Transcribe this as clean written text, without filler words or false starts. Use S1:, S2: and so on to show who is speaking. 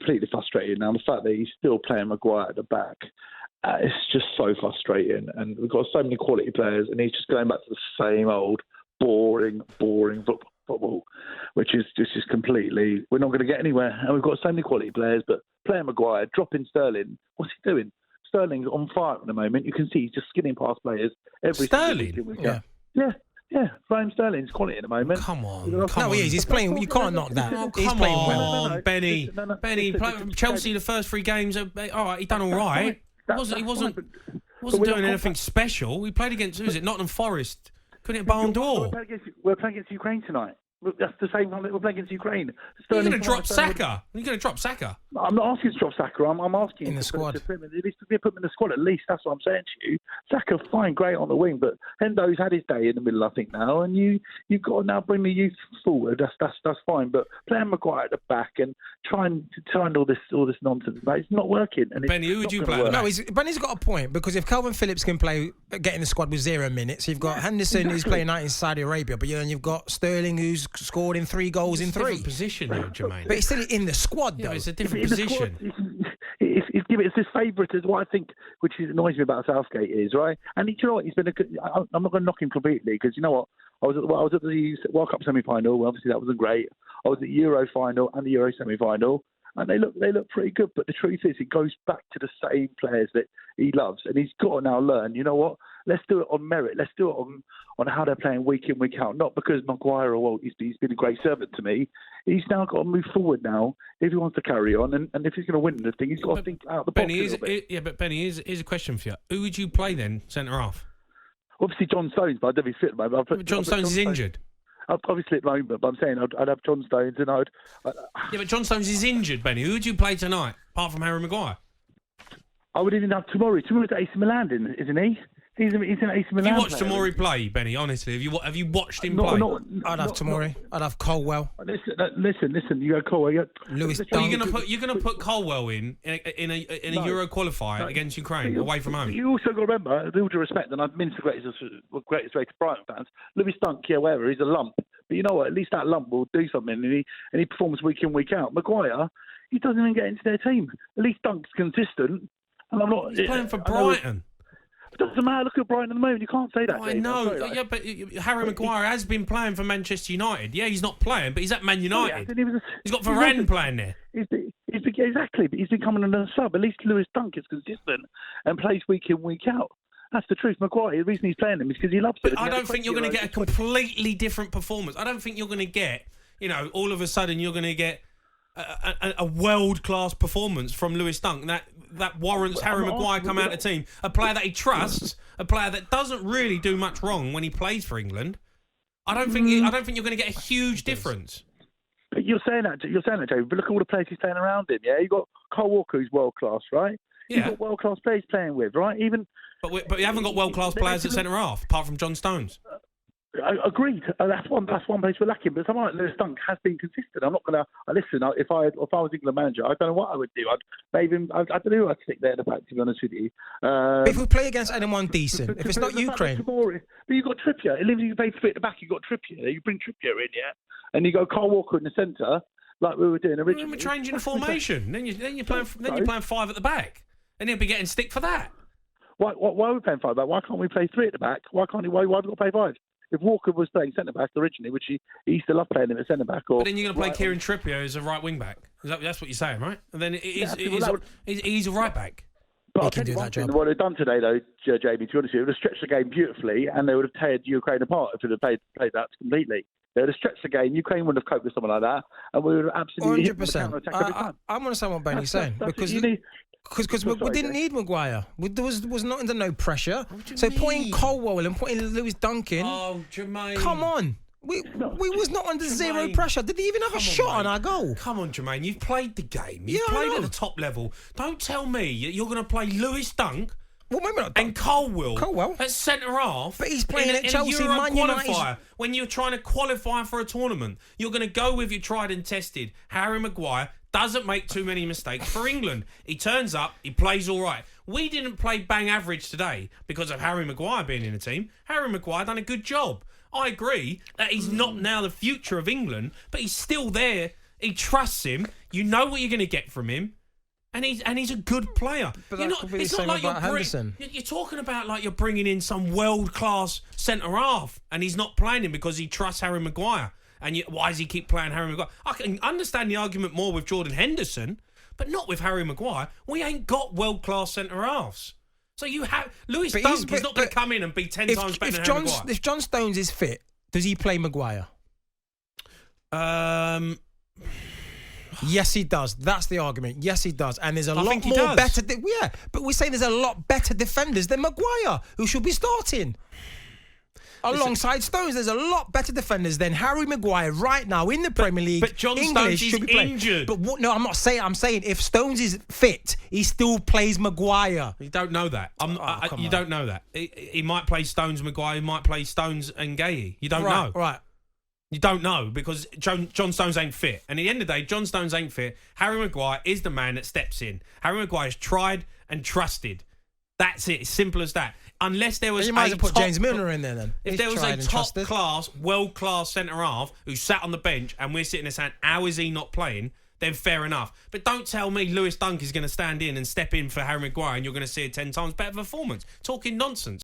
S1: completely frustrated now. The fact that he's still playing Maguire at the back, it's just so frustrating. And we've got so many quality players, and he's just going back to the same old boring football, which is just completely. We're not going to get anywhere. And we've got so many quality players, but playing Maguire, dropping Sterling, what's he doing? Sterling's on fire at the moment. You can see he's just skinning past players every
S2: Sterling?
S1: single week. Yeah. Raheem Sterling's quality at the moment.
S2: Come on.
S3: No, he is. He's playing. You can't knock that.
S2: Oh,
S3: He's
S2: come
S3: playing
S2: on,
S3: well.
S2: Benny. Benny, Chelsea the first 3 games. All right, he done all right. He wasn't doing anything special. He played against, who is it, Nottingham Forest. Couldn't hit Ballon d'Or.
S1: We're playing against Ukraine tonight. That's the same one that we're playing against Ukraine.
S2: You're going to drop Saka. You're going to drop Saka.
S1: I'm not asking to drop Saka. I'm asking
S3: in the squad.
S1: To put him in the squad at least. That's what I'm saying to you. Saka, fine, great on the wing, but Hendo's had his day in the middle, I think now, and you've got to now bring the youth forward. That's fine, but playing Maguire at the back and trying all this nonsense, mate, it's not working. And
S2: Benny, who would you play?
S3: No, Benny's got a point, because if Calvin Phillips can get in the squad with 0 minutes, you've got Henderson who's playing out in Saudi Arabia, but then you've got Sterling who's scored in 3 goals in 3.
S2: Different position, though, Jermaine.
S3: But he's still in the squad, though.
S2: Yeah, it's a different position.
S1: It's this favourite is what I think, which annoys me about Southgate is, right? And you know what? He's been I'm not going to knock him completely, because you know what? I was at the World Cup semi-final. Obviously, that wasn't great. I was at the Euro final and the Euro semi-final, and they look pretty good. But the truth is, it goes back to the same players that he loves, and he's got to now learn. You know what? Let's do it on merit. Let's do it on how they're playing week in, week out. Not because Maguire, he's been a great servant to me. He's now got to move forward now if he wants to carry on, and if he's going to win the thing, he's got to think out of the box.
S2: But Benny, here's a question for you. Who would you play then, centre half?
S1: Obviously John Stones, but I don't be fit at the moment.
S2: John Stones is injured.
S1: Obviously at the moment, but I'm saying I'd have John Stones, and
S2: Yeah, but John Stones is injured, Benny. Who would you play tonight, apart from Harry Maguire?
S1: I would even have Tomori. Tomori's at AC Milan, isn't he? He's in AC Milan.
S2: Have you watched Tomori play, Benny? Honestly, have you watched him play?
S3: I'd have Tomori. I'd have Colwell.
S1: Listen. You go Colwell.
S3: Lewis.
S2: You're gonna put Colwell in a Euro qualifier against Ukraine away from home.
S1: You also got to remember, with all due respect, and I've been the greatest rated Brighton fans. Lewis Dunk, whatever, he's a lump. But you know what? At least that lump will do something, and he performs week in, week out. Maguire, he doesn't even get into their team. At least Dunk's consistent. And I'm not.
S2: He's playing for Brighton.
S1: It doesn't matter. Look at Brighton at the moment. You can't say that.
S2: I know. Yeah, but Harry Maguire has been playing for Manchester United. Yeah, he's not playing, but he's at Man United. He's got Varane playing there.
S1: Exactly, but he's been coming on a sub. At least Lewis Dunk is consistent and plays week in, week out. That's the truth. Maguire, the reason he's playing him is because he loves it.
S2: But I don't think you're going to get a completely different performance. I don't think you're going to get, all of a sudden you're going to get a world-class performance from Lewis Dunk that warrants Harry Maguire come out of the team. A player that he trusts, a player that doesn't really do much wrong when he plays for England. I don't think you're going to get a huge difference.
S1: But you're saying that, David. But look at all the players he's playing around him. Yeah, you got Kyle Walker, who's world-class, right?
S2: Yeah.
S1: You've got world-class players playing with, right?
S2: But we haven't got world-class players at centre half, apart from John Stones.
S1: Agreed. That's one place we're lacking. But someone like Lewis Dunk has been consistent. I'm not going to listen. If I was England manager, I don't know what I would do. I don't know who I'd stick there at the back. To be honest with you,
S3: if we play against anyone decent, if it's not Ukraine,
S1: but you got Trippier. It leaves you play 3 at the back. You got Trippier. You bring Trippier in, and you go Kyle Walker in the centre, like we were doing originally.
S2: We're changing the formation. Then you're playing 5 at the back, and he'll be getting stick for that.
S1: Why are we playing 5 at the back? Why can't we play 3 at the back? Why have we got to play 5? If Walker was playing centre-back originally, which he used to love playing him at centre-back. But
S2: then you're going to play Kieran Trippier as a right wing-back. That's what you're saying, right? And then he's a right-back.
S1: But he can do that job. What they've done today, though, Jamie, to be honest with you, it would have stretched the game beautifully, and they would have teared Ukraine apart if it had played that completely. They would have stretched the game. Ukraine wouldn't have coped with something like that, and we would have absolutely
S3: 100%. I'm going to say what Benny's saying, because we didn't need Maguire. There was not under no pressure. So putting Colwell and putting Lewis Dunk in.
S2: Oh, Jermaine.
S3: Come on. We was not under zero pressure. Did he even have a shot on our goal?
S2: Come on, Jermaine. You've played the game. You've played at the top level. Don't tell me you're going to play Lewis Dunk and Colwell at centre half.
S3: But he's playing at Chelsea, Man United.
S2: When you're trying to qualify for a tournament, you're going to go with your tried and tested Harry Maguire. Doesn't make too many mistakes for England. He turns up, he plays all right. We didn't play bang average today because of Harry Maguire being in the team. Harry Maguire done a good job. I agree that he's not now the future of England, but he's still there He trusts him. You know what you're going to get from him. And he's a good player.
S3: But that could be the same about Henderson.
S2: You're talking about like you're bringing in some world-class centre-half and he's not playing him because he trusts Harry Maguire. And why does he keep playing Harry Maguire? I can understand the argument more with Jordan Henderson, but not with Harry Maguire. We ain't got world-class centre-halves. So you have... Lewis Dunk is not going to come in and be 10 times better than Harry Maguire.
S3: If John Stones is fit, does he play Maguire? Yes, he does. That's the argument. Yes, he does. And there's a lot more better... Yeah, but we're saying there's a lot better defenders than Maguire, who should be starting. Alongside Stones, there's a lot better defenders than Harry Maguire right now in the Premier League.
S2: But John Stones is injured.
S3: But no, I'm not saying. I'm saying if Stones is fit, he still plays Maguire.
S2: You don't know that. You don't know that. He might play Stones, Maguire. He might play Stones and Gay. You don't know.
S3: Right.
S2: You don't know because John Stones ain't fit. And at the end of the day, John Stones ain't fit. Harry Maguire is the man that steps in. Harry Maguire's tried and trusted. That's it. As simple as that. Unless there was
S3: you might as well put James Milner in there then.
S2: If there was a top-class, world-class centre-half who sat on the bench and we're sitting there saying, how is he not playing, then fair enough. But don't tell me Lewis Dunk is going to stand in and step in for Harry Maguire and you're going to see a 10 times better performance. Talking nonsense.